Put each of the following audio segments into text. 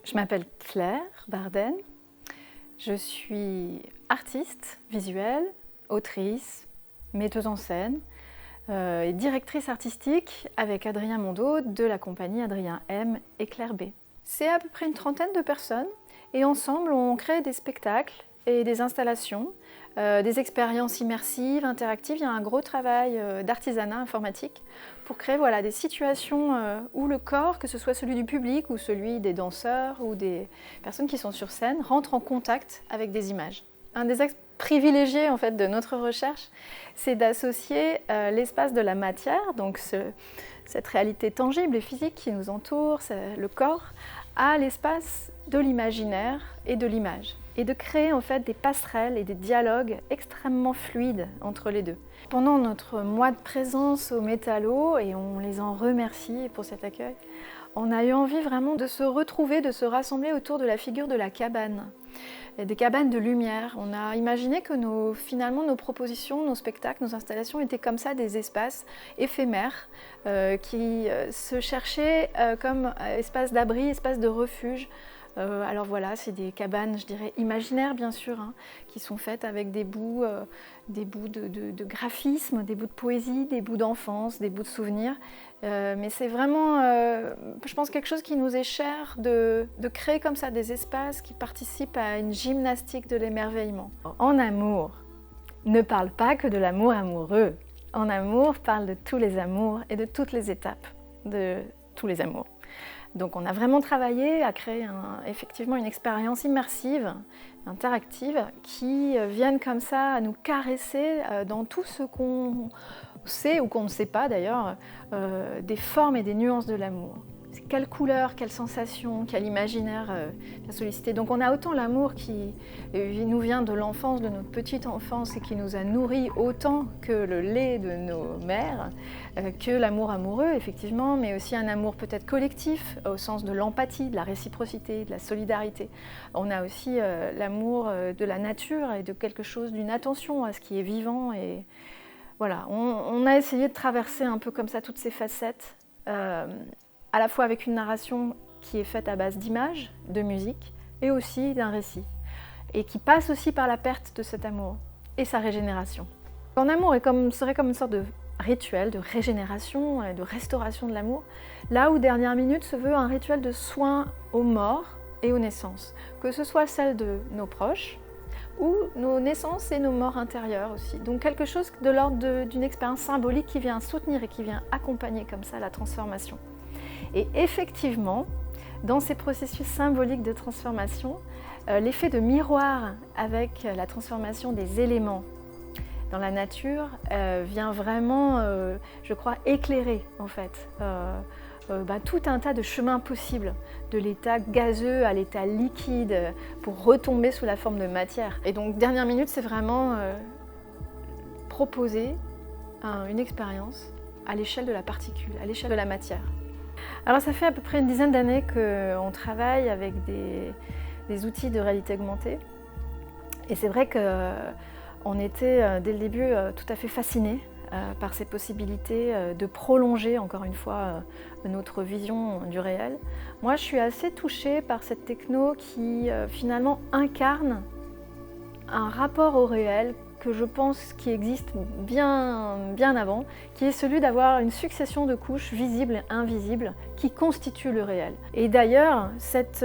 Je m'appelle Claire Barden, je suis artiste visuelle, autrice, metteuse en scène et directrice artistique avec Adrien Mondeau de la compagnie Adrien M et Claire B. C'est à peu près une trentaine de personnes et ensemble on crée des spectacles et des installations, des expériences immersives, interactives. Il y a un gros travail d'artisanat informatique pour créer des situations où le corps, que ce soit celui du public ou celui des danseurs ou des personnes qui sont sur scène, rentre en contact avec des images. Un des axes privilégiés en fait, de notre recherche, c'est d'associer l'espace de la matière, donc cette réalité tangible et physique qui nous entoure, le corps, à l'espace de l'imaginaire et de l'image, et de créer en fait des passerelles et des dialogues extrêmement fluides entre les deux. Pendant notre mois de présence au Métallo, et on les en remercie pour cet accueil, on a eu envie vraiment de se retrouver, de se rassembler autour de la figure de la cabane, des cabanes de lumière. On a imaginé que finalement nos propositions, nos spectacles, nos installations étaient comme ça des espaces éphémères qui se cherchaient comme espace d'abri, espace de refuge. Alors voilà, c'est des cabanes, je dirais, imaginaires bien sûr, qui sont faites avec des bouts de graphisme, des bouts de poésie, des bouts d'enfance, des bouts de souvenirs. Mais c'est vraiment, je pense, quelque chose qui nous est cher de créer comme ça des espaces qui participent à une gymnastique de l'émerveillement. En amour ne parle pas que de l'amour amoureux. En amour parle de tous les amours et de toutes les étapes de tous les amours. Donc on a vraiment travaillé à créer effectivement une expérience immersive, interactive, qui vienne comme ça à nous caresser dans tout ce qu'on sait ou qu'on ne sait pas d'ailleurs, des formes et des nuances de l'amour. Quelle couleur, quelle sensation, quel imaginaire vient solliciter. Donc on a autant l'amour qui nous vient de l'enfance, de notre petite enfance et qui nous a nourris autant que le lait de nos mères, que l'amour amoureux effectivement, mais aussi un amour peut-être collectif au sens de l'empathie, de la réciprocité, de la solidarité. On a aussi l'amour de la nature et de quelque chose, d'une attention à ce qui est vivant. Et voilà, on a essayé de traverser un peu comme ça toutes ces facettes. À la fois avec une narration qui est faite à base d'images, de musique, et aussi d'un récit, et qui passe aussi par la perte de cet amour et sa régénération. En amour serait comme une sorte de rituel de régénération et de restauration de l'amour, là où Dernière Minute se veut un rituel de soin aux morts et aux naissances, que ce soit celle de nos proches, ou nos naissances et nos morts intérieures aussi. Donc quelque chose de l'ordre d'une expérience symbolique qui vient soutenir et qui vient accompagner comme ça la transformation. Et effectivement, dans ces processus symboliques de transformation, l'effet de miroir avec la transformation des éléments dans la nature vient vraiment, je crois, éclairer en fait tout un tas de chemins possibles, de l'état gazeux à l'état liquide, pour retomber sous la forme de matière. Et donc, Dernière Minute, c'est vraiment proposer une expérience à l'échelle de la particule, à l'échelle de la matière. Alors ça fait à peu près une dizaine d'années qu'on travaille avec des outils de réalité augmentée. Et c'est vrai qu'on était dès le début tout à fait fascinés par ces possibilités de prolonger encore une fois notre vision du réel. Moi je suis assez touchée par cette techno qui finalement incarne un rapport au réel que je pense qui existe bien avant, qui est celui d'avoir une succession de couches visibles et invisibles qui constituent le réel. Et d'ailleurs, cette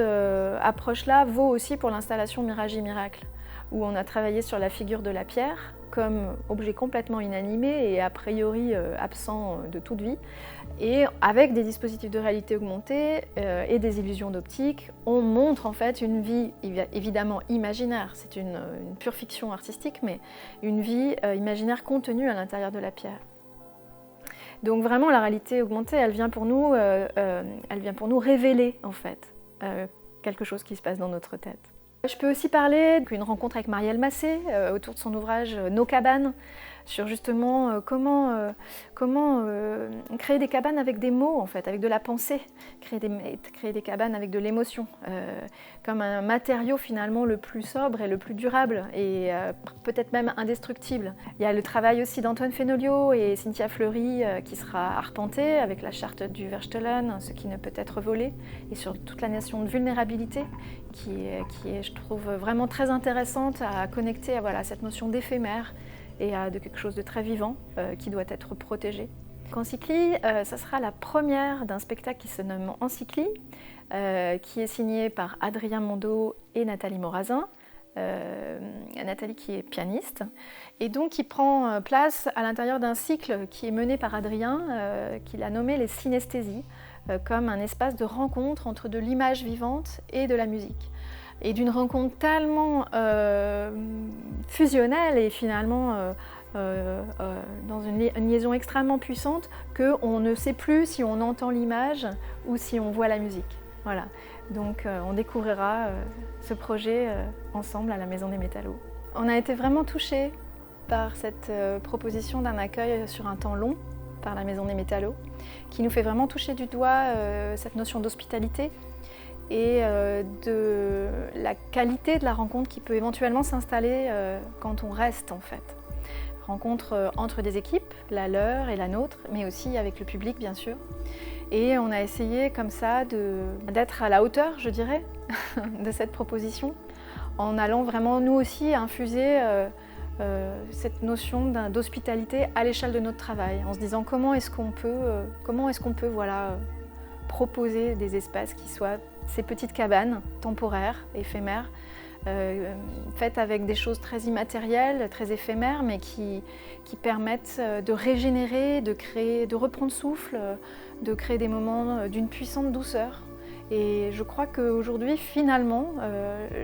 approche-là vaut aussi pour l'installation Mirage Miracle, où on a travaillé sur la figure de la pierre comme objet complètement inanimé et a priori absent de toute vie. Et avec des dispositifs de réalité augmentée et des illusions d'optique, on montre en fait une vie évidemment imaginaire, c'est une pure fiction artistique, mais une vie imaginaire contenue à l'intérieur de la pierre. Donc vraiment la réalité augmentée, elle vient pour nous révéler en fait quelque chose qui se passe dans notre tête. Je peux aussi parler d'une rencontre avec Marielle Massé autour de son ouvrage Nos cabanes, sur justement comment créer des cabanes avec des mots en fait, avec de la pensée, créer des cabanes avec de l'émotion, comme un matériau finalement le plus sobre et le plus durable et peut-être même indestructible. Il y a le travail aussi d'Antoine Fenolio et Cynthia Fleury qui sera arpenté avec la charte du Verstellen, ce qui ne peut être volé, et sur toute la notion de vulnérabilité qui est, je trouve, vraiment très intéressante à connecter à voilà, cette notion d'éphémère et à de quelque chose de très vivant qui doit être protégé. Encycli, ça sera la première d'un spectacle qui se nomme Encycli, qui est signé par Adrien Mondeau et Nathalie Morazin. Nathalie qui est pianiste, et donc qui prend place à l'intérieur d'un cycle qui est mené par Adrien, qu'il a nommé les synesthésies, comme un espace de rencontre entre de l'image vivante et de la musique. Et d'une rencontre tellement fusionnelle et finalement dans une liaison extrêmement puissante qu'on ne sait plus si on entend l'image ou si on voit la musique. Voilà. Donc on découvrira ce projet ensemble à la Maison des Métallos. On a été vraiment touchés par cette proposition d'un accueil sur un temps long par la Maison des Métallos, qui nous fait vraiment toucher du doigt cette notion d'hospitalité et de la qualité de la rencontre qui peut éventuellement s'installer quand on reste en fait. Rencontre entre des équipes, la leur et la nôtre, mais aussi avec le public bien sûr. Et on a essayé comme ça d'être à la hauteur, je dirais, de cette proposition, en allant vraiment nous aussi infuser cette notion d'hospitalité à l'échelle de notre travail, en se disant comment est-ce qu'on peut voilà, proposer des espaces qui soient ces petites cabanes temporaires, éphémères, faites avec des choses très immatérielles, très éphémères, mais qui permettent de régénérer, de reprendre souffle, de créer des moments d'une puissante douceur. Et je crois qu'aujourd'hui, finalement,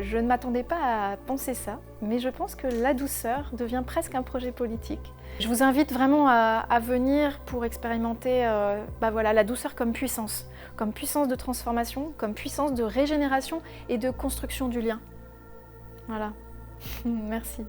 je ne m'attendais pas à penser ça, mais je pense que la douceur devient presque un projet politique. Je vous invite vraiment à venir pour expérimenter voilà, la douceur comme puissance de transformation, comme puissance de régénération et de construction du lien. Voilà, merci.